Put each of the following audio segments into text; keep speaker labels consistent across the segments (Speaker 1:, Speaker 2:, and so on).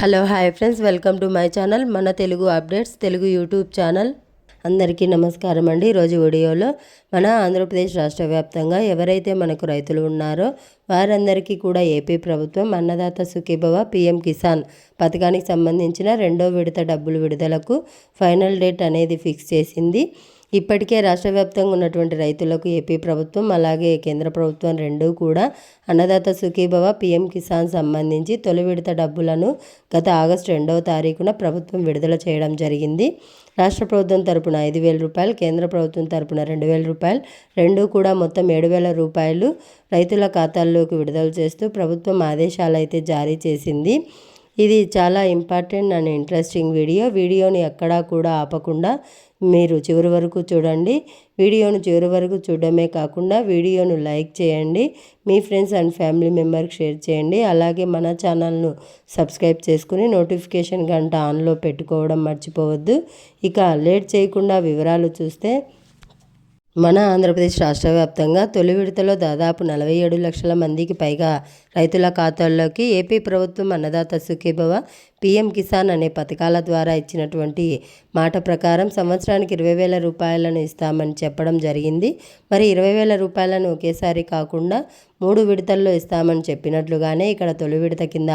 Speaker 1: Hello hi friends, welcome to my channel మన Telugu updates Telugu YouTube channel. అందరికీ నమస్కారం అండి. ఈరోజు వీడియోలో మన ఆంధ్రప్రదేశ్ రాష్ట్ర వ్యాప్తంగా ఎవరైతే మనకు రైతులు ఉన్నారో వారందరికీ కూడా ఏపీ ప్రభుత్వం అన్నదాత సుఖీభవ పీఎం కిసాన్ పథకానికి సంబంధించిన రెండో విడత డబ్బులు విడుదలకు ఫైనల్ డేట్ అనేది ఫిక్స్ చేసింది. ఇప్పటికే రాష్ట్ర వ్యాప్తంగా ఉన్నటువంటి రైతులకు ఏపీ ప్రభుత్వం అలాగే కేంద్ర ప్రభుత్వం రెండూ కూడా అన్నదాత సుఖీభవ పీఎం కిసాన్ సంబంధించి తొలి విడత డబ్బులను గత ఆగస్టు 2వ తారీఖున ప్రభుత్వం విడుదల చేయడం జరిగింది. రాష్ట్ర ప్రభుత్వం తరపున 5,000 రూపాయలు, కేంద్ర ప్రభుత్వం తరపున 2,000 రూపాయలు, రెండూ కూడా మొత్తం 7,000 రూపాయలు రైతుల ఖాతాల్లోకి విడుదల చేస్తూ ప్రభుత్వం ఆదేశాలు అయితే జారీ చేసింది. ఇది చాలా ఇంపార్టెంట్ అండ్ ఇంట్రెస్టింగ్ వీడియోని ఎక్కడా కూడా ఆపకుండా మీరు చివరి వరకు చూడండి. వీడియోను చివరి వరకు చూడడమే కాకుండా వీడియోను లైక్ చేయండి, మీ ఫ్రెండ్స్ అండ్ ఫ్యామిలీ మెంబర్కి షేర్ చేయండి. అలాగే మన ఛానల్ను సబ్స్క్రైబ్ చేసుకుని నోటిఫికేషన్ గంట ఆన్లో పెట్టుకోవడం మర్చిపోవద్దు. ఇక లేట్ చేయకుండా వివరాలు చూస్తే, మన ఆంధ్రప్రదేశ్ రాష్ట్ర వ్యాప్తంగా తొలి విడతలో దాదాపు 47 లక్షల మందికి పైగా రైతుల ఖాతాల్లోకి ఏపీ ప్రభుత్వం అన్నదాత సుఖీభవ పీఎం కిసాన్ అనే పథకాల ద్వారా ఇచ్చినటువంటి మాట ప్రకారం సంవత్సరానికి 20,000 రూపాయలను ఇస్తామని చెప్పడం జరిగింది. మరి 20,000 రూపాయలను ఒకేసారి కాకుండా 3 విడతల్లో ఇస్తామని చెప్పినట్లుగానే ఇక్కడ తొలి విడత కింద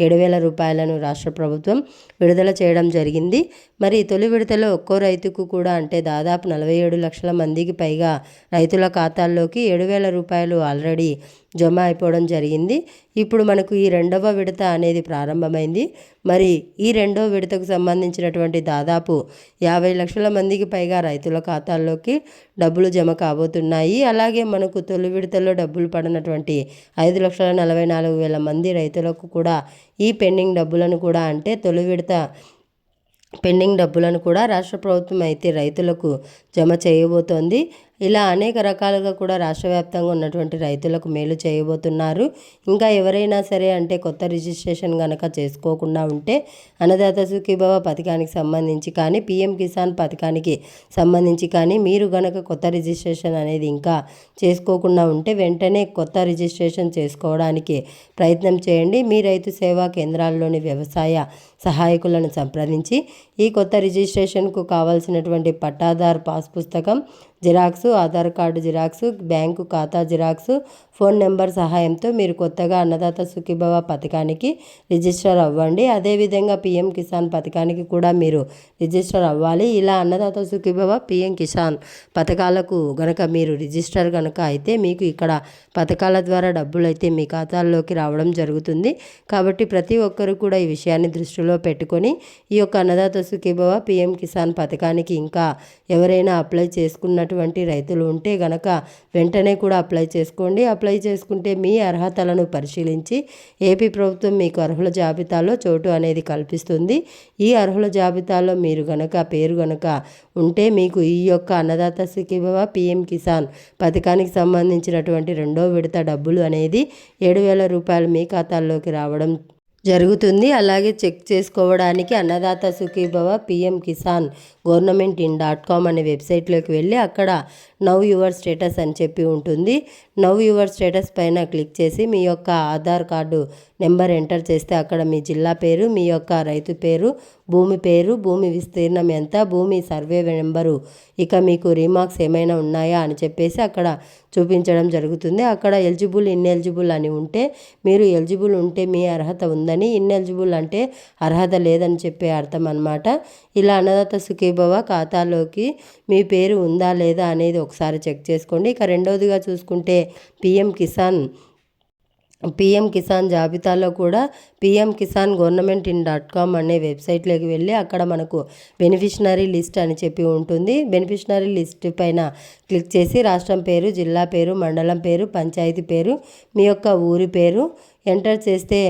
Speaker 1: 7,000 రూపాయలను రాష్ట్ర ప్రభుత్వం విడుదల చేయడం జరిగింది. మరి తొలి విడతలో ఒక్కో రైతుకు కూడా అంటే దాదాపు 47 లక్షల మందికి పైగా రైతుల ఖాతాల్లోకి 7,000 రూపాయలు ఆల్రెడీ జమ అయిపోవడం జరిగింది. ఇప్పుడు మనకు ఈ రెండవ విడత అనేది ప్రారంభమైంది. మరి ఈ రెండవ విడతకు సంబంధించినటువంటి దాదాపు 50 లక్షల మందికి పైగా రైతుల ఖాతాల్లోకి డబ్బులు జమ కాబోతున్నాయి. అలాగే మనకు తొలి విడతలో డబ్బులు పడినటువంటి 5,44,000 మంది రైతులకు కూడా ఈ పెండింగ్ డబ్బులను కూడా అంటే తొలి విడత పెండింగ్ డబ్బులను కూడా రాష్ట్ర ప్రభుత్వం అయితే రైతులకు జమ చేయబోతోంది. ఇలా అనేక రకాలుగా కూడా రాష్ట్ర వ్యాప్తంగా ఉన్నటువంటి రైతులకు మేలు చేయబోతున్నారు. ఇంకా ఎవరైనా సరే అంటే కొత్త రిజిస్ట్రేషన్ కనుక చేసుకోకుండా ఉంటే అన్నదాత సుఖీభవ పథకానికి సంబంధించి కానీ పీఎం కిసాన్ పథకానికి సంబంధించి కానీ మీరు కనుక కొత్త రిజిస్ట్రేషన్ అనేది ఇంకా చేసుకోకుండా ఉంటే వెంటనే కొత్త రిజిస్ట్రేషన్ చేసుకోవడానికి ప్రయత్నం చేయండి. మీ రైతు సేవా కేంద్రాల్లోని వ్యవసాయ సహాయకులను సంప్రదించి ఈ కొత్త రిజిస్ట్రేషన్కు కావాల్సినటువంటి పట్టాదార్ పాస్ పుస్తకం xerox, Aadhaar card xerox, bank ఖాతా జిరాక్సు, ఫోన్ నెంబర్ సహాయంతో మీరు కొత్తగా అన్నదాత సుఖీభవ పథకానికి రిజిస్టర్ అవ్వండి. అదేవిధంగా పీఎం కిసాన్ పథకానికి కూడా మీరు రిజిస్టర్ అవ్వాలి. ఇలా అన్నదాత సుఖీభవ పీఎం కిసాన్ పథకాలకు గనక మీరు రిజిస్టర్ కనుక అయితే మీకు ఇక్కడ పథకాల ద్వారా డబ్బులు అయితే మీ ఖాతాల్లోకి రావడం జరుగుతుంది. కాబట్టి ప్రతి ఒక్కరు కూడా ఈ విషయాన్ని దృష్టిలో పెట్టుకొని ఈ యొక్క అన్నదాత సుఖీభవ పీఎం కిసాన్ పథకానికి ఇంకా ఎవరైనా అప్లై చేసుకున్నటువంటి రైతులు ఉంటే గనక వెంటనే కూడా అప్లై చేసుకోండి. అప్లై చేసుకుంటే మీ అర్హతలను పరిశీలించి ఏపీ ప్రభుత్వం మీకు అర్హుల జాబితాలో చోటు అనేది కల్పిస్తుంది. ఈ అర్హుల జాబితాలో మీరు పేరు గనక ఉంటే మీకు ఈ యొక్క అన్నదాత సుఖీభవ పీఎం కిసాన్ పథకానికి సంబంధించినటువంటి రెండో విడత డబ్బులు అనేది 7,000 రూపాయలు మీ ఖాతాల్లోకి రావడం జరుగుతుంది. అలాగే చెక్ చేసుకోవడానికి అన్నదాత సుఖీభవ పీఎం కిసాన్ government.in.com అనే వెబ్సైట్లోకి వెళ్ళి అక్కడ నవ్ యువర్ స్టేటస్ అని చెప్పి ఉంటుంది. నవ్ యువర్ స్టేటస్ పైన క్లిక్ చేసి మీ యొక్క ఆధార్ కార్డు నెంబర్ ఎంటర్ చేస్తే అక్కడ మీ జిల్లా పేరు, మీ యొక్క రైతు పేరు, భూమి పేరు, భూమి విస్తీర్ణం ఎంత, భూమి సర్వే నెంబరు, ఇక మీకు రీమార్క్స్ ఏమైనా ఉన్నాయా అని చెప్పేసి అక్కడ చూపించడం జరుగుతుంది. అక్కడ ఎలిజిబుల్, ఇన్ఎలిజిబుల్ అని ఉంటే మీరు ఎలిజిబుల్ ఉంటే మీ అర్హత ఉందని, ఇన్ఎలిజిబుల్ అంటే అర్హత లేదని చెప్పే అర్థం అన్నమాట. ఇలా అన్నదాత సుఖీభవ ఖాతాలోకి మీ పేరు ఉందా లేదా అనేది ఒకసారి చెక్ చేసుకోండి. ఇక రెండవదిగా చూసుకుంటే పీఎం కిసాన్ జాబితాలో కూడా పీఎం కిసాన్ government.in.com అనే వెబ్సైట్లోకి వెళ్ళి అక్కడ మనకు బెనిఫిషనరీ లిస్ట్ అని చెప్పి ఉంటుంది. బెనిఫిషనరీ లిస్ట్ పైన క్లిక్ చేసి రాష్ట్రం పేరు, జిల్లా పేరు, మండలం పేరు, పంచాయతీ పేరు, మీ యొక్క ఊరి పేరు ఎంటర్ చేస్తే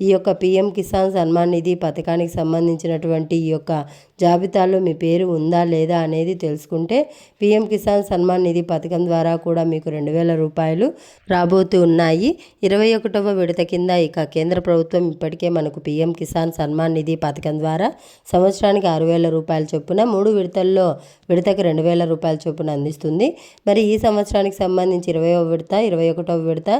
Speaker 1: ఈ యొక్క పీఎం కిసాన్ సన్మాన్ నిధి పథకానికి సంబంధించినటువంటి ఈ యొక్క జాబితాలో మీ పేరు ఉందా లేదా అనేది తెలుసుకుంటే పీఎం కిసాన్ సన్మాన్ నిధి పథకం ద్వారా కూడా మీకు 2,000 రూపాయలు రాబోతూ ఉన్నాయి. 21వ విడత కింద ఇక కేంద్ర ప్రభుత్వం ఇప్పటికే మనకు పీఎం కిసాన్ సన్మాన్ నిధి పథకం ద్వారా సంవత్సరానికి 6,000 రూపాయల చొప్పున 3 విడతల్లో విడతకు 2,000 రూపాయల చొప్పున అందిస్తుంది. మరి ఈ సంవత్సరానికి సంబంధించి 20వ విడత, 21వ విడత,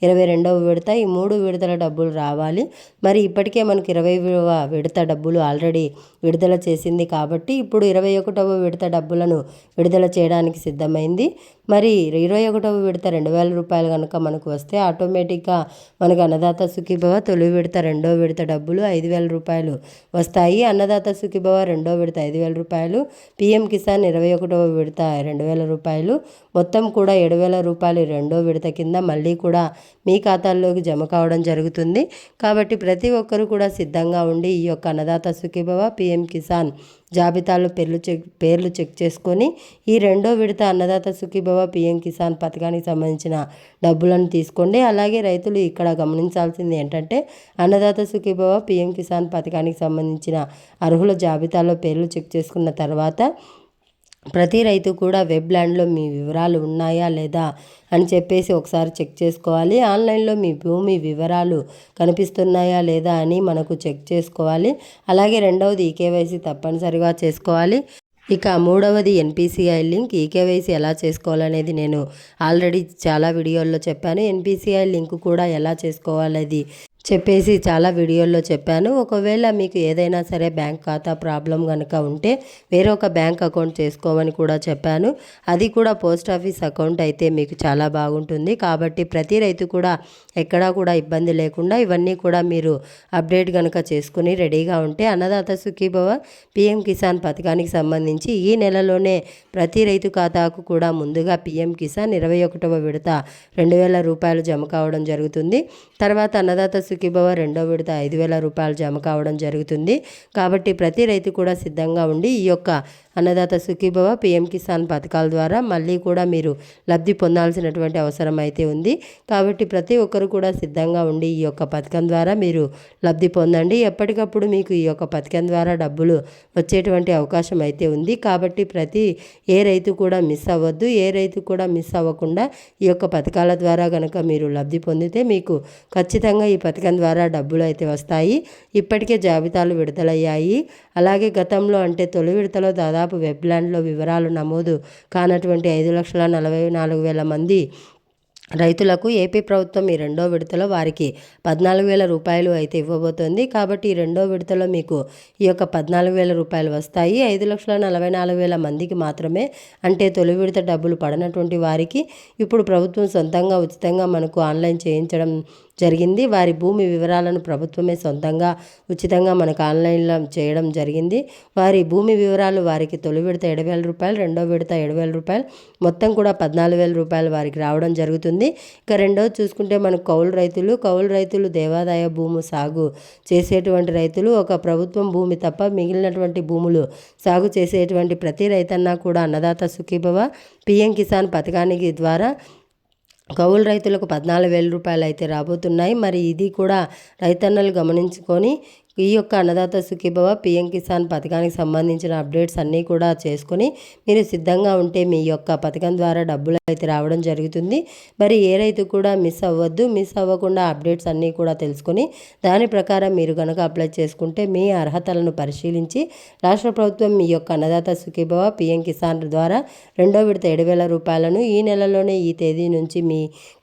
Speaker 1: 22వ విడత ఈ 3 విడతల డబ్బులు రావాలి. మరి ఇప్పటికే మనకు 20వ విడత డబ్బులు ఆల్రెడీ విడుదల చేసింది కాబట్టి ఇప్పుడు 21వ విడత డబ్బులను విడుదల చేయడానికి సిద్ధమైంది. మరి 21వ విడత 2,000 రూపాయలు కనుక మనకు వస్తే ఆటోమేటిక్గా మనకు అన్నదాత సుఖీభవ తొలి విడత 2వ విడత డబ్బులు 5,000 రూపాయలు వస్తాయి. అన్నదాత సుఖీభవ 2వ విడత 5,000 రూపాయలు, పీఎం కిసాన్ 21వ విడత 2,000 రూపాయలు, మొత్తం కూడా 7,000 రూపాయలు 2వ విడత కింద మళ్ళీ కూడా మీ ఖాతాల్లోకి జమ కావడం జరుగుతుంది. కాబట్టి ప్రతి ఒక్కరూ కూడా సిద్ధంగా ఉండి ఈ యొక్క అన్నదాత సుఖీభవ పీఎం కిసాన్ జాబితాలో పేర్లు చెక్ చేసుకొని ఈ 2వ విడత అన్నదాత సుఖీభవ పీఎం కిసాన్ పథకానికి సంబంధించిన డబ్బులను తీసుకోండి. అలాగే రైతులు ఇక్కడ గమనించాల్సింది ఏంటంటే అన్నదాత సుఖీభవ పీఎం కిసాన్ పథకానికి సంబంధించిన అర్హుల జాబితాలో పేర్లు చెక్ చేసుకున్న తర్వాత ప్రతి రైతు కూడా వెబ్ ల్యాండ్లో మీ వివరాలు ఉన్నాయా లేదా అని చెప్పేసి ఒకసారి చెక్ చేసుకోవాలి. ఆన్లైన్లో మీ భూమి వివరాలు కనిపిస్తున్నాయా లేదా అని మనకు చెక్ చేసుకోవాలి. అలాగే రెండవది ఈకేవైసీ తప్పనిసరిగా చేసుకోవాలి. ఇక మూడవది ఎన్పిసిఐ లింక్. ఈకేవైసీ ఎలా చేసుకోవాలనేది నేను ఆల్రెడీ చాలా వీడియోల్లో చెప్పాను. ఎన్పిసిఐ లింక్ కూడా ఎలా చేసుకోవాలనేది చెప్పేసి చాలా వీడియోల్లో చెప్పాను. ఒకవేళ మీకు ఏదైనా సరే బ్యాంక్ ఖాతా ప్రాబ్లం కనుక ఉంటే వేరొక బ్యాంక్ అకౌంట్ చేసుకోమని కూడా చెప్పాను. అది కూడా పోస్ట్ ఆఫీస్ అకౌంట్ అయితే మీకు చాలా బాగుంటుంది. కాబట్టి ప్రతి రైతు కూడా ఎక్కడా కూడా ఇబ్బంది లేకుండా ఇవన్నీ కూడా మీరు అప్డేట్ కనుక చేసుకుని రెడీగా ఉంటే అన్నదాత సుఖీభవ పీఎం కిసాన్ పథకానికి సంబంధించి ఈ నెలలోనే ప్రతి రైతు ఖాతాకు కూడా ముందుగా పీఎం కిసాన్ 21వ విడత 2,000 రూపాయలు జమ కావడం జరుగుతుంది. తర్వాత అన్నదాత సుఖీభవ 2వ విడత 5,000 రూపాయలు జమ కావడం జరుగుతుంది. కాబట్టి ప్రతి రైతు కూడా సిద్ధంగా ఉండి ఈ యొక్క అన్నదాత సుఖీభవ పీఎం కిసాన్ పథకాల ద్వారా మళ్ళీ కూడా మీరు లబ్ధి పొందాల్సినటువంటి అవసరం అయితే ఉంది. కాబట్టి ప్రతి ఒక్కరు కూడా సిద్ధంగా ఉండి ఈ యొక్క పథకం ద్వారా మీరు లబ్ధి పొందండి. ఎప్పటికప్పుడు మీకు ఈ యొక్క పథకం ద్వారా డబ్బులు వచ్చేటువంటి అవకాశం అయితే ఉంది. కాబట్టి ఏ రైతు కూడా మిస్ అవ్వద్దు. ఏ రైతు కూడా మిస్ అవ్వకుండా ఈ యొక్క పథకాల ద్వారా కనుక మీరు లబ్ధి పొందితే మీకు ఖచ్చితంగా ఈ పథకం ద్వారా డబ్బులు అయితే వస్తాయి. ఇప్పటికే జాబితాలు విడుదలయ్యాయి. అలాగే గతంలో అంటే తొలి విడతలో దాదాపు వెబ్ ల్యాండ్లో వివరాలు నమోదు కానటువంటి 5,44,000 మంది రైతులకు ఏపీ ప్రభుత్వం ఈ 2వ విడతలో వారికి 14,000 రూపాయలు అయితే ఇవ్వబోతోంది. కాబట్టి ఈ 2వ విడతలో మీకు ఈ యొక్క 14,000 రూపాయలు వస్తాయి. 5,44,000 మందికి మాత్రమే అంటే తొలి విడత డబ్బులు పడనటువంటి వారికి ఇప్పుడు ప్రభుత్వం సొంతంగా ఉచితంగా మనకు ఆన్లైన్ చేయించడం జరిగింది. వారి భూమి వివరాలను ప్రభుత్వమే సొంతంగా ఉచితంగా మనకు ఆన్లైన్లో చేయడం జరిగింది. వారి భూమి వివరాలు వారికి తొలి విడత 7,000 రూపాయలు, 2వ విడత 7,000 రూపాయలు, మొత్తం కూడా 14,000 రూపాయలు వారికి రావడం జరుగుతుంది. ఇక రెండవది చూసుకుంటే మనకు కౌలు రైతులు దేవాదాయ భూము సాగు చేసేటువంటి రైతులు, ఒక ప్రభుత్వం భూమి తప్ప మిగిలినటువంటి భూములు సాగు చేసేటువంటి ప్రతి రైతన్నా కూడా అన్నదాత సుఖీభవ పీఎం కిసాన్ పథకానికి ద్వారా కౌలు రైతులకు 14,000 రూపాయలు అయితే రాబోతున్నాయి. మరి ఇది కూడా రైతన్నలు గమనించుకొని ఈ యొక్క అన్నదాత సుఖీభవ పీఎం కిసాన్ పథకానికి సంబంధించిన అప్డేట్స్ అన్నీ కూడా చేసుకొని మీరు సిద్ధంగా ఉంటే మీ యొక్క పథకం ద్వారా డబ్బులు అయితే రావడం జరుగుతుంది. మరి ఏ రైతు కూడా మిస్ అవ్వద్దు. మిస్ అవ్వకుండా అప్డేట్స్ అన్నీ కూడా తెలుసుకొని దాని ప్రకారం మీరు కనుక అప్లై చేసుకుంటే మీ అర్హతలను పరిశీలించి రాష్ట్ర ప్రభుత్వం మీ యొక్క అన్నదాత సుఖీభవ పీఎం కిసాన్ ద్వారా 2వ విడత 7,000 రూపాయలను ఈ నెలలోనే ఈ తేదీ నుంచి మీ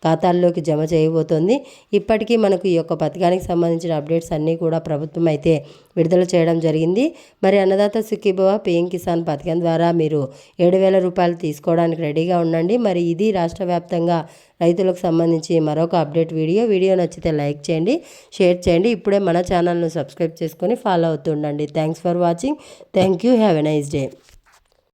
Speaker 1: ఖాతాల్లోకి జమ చేయబోతోంది. ఇప్పటికీ మనకు ఈ యొక్క పథకానికి సంబంధించిన అప్డేట్స్ అన్నీ కూడా ప్రభుత్వం అయితే విడుదల చేయడం జరిగింది. మరి అన్నదాత సుఖీభవ పీఎం కిసాన్ పథకం ద్వారా మీరు 7,000 రూపాయలు తీసుకోవడానికి రెడీగా ఉండండి. మరి ఇది రాష్ట్ర వ్యాప్తంగా రైతులకు సంబంధించి మరొక అప్డేట్ వీడియో నచ్చితే లైక్ చేయండి, షేర్ చేయండి. ఇప్పుడే మన ఛానల్ను సబ్స్క్రైబ్ చేసుకొని ఫాలో అవుతుండండి. Thanks for watching. Thank you. Have a nice day.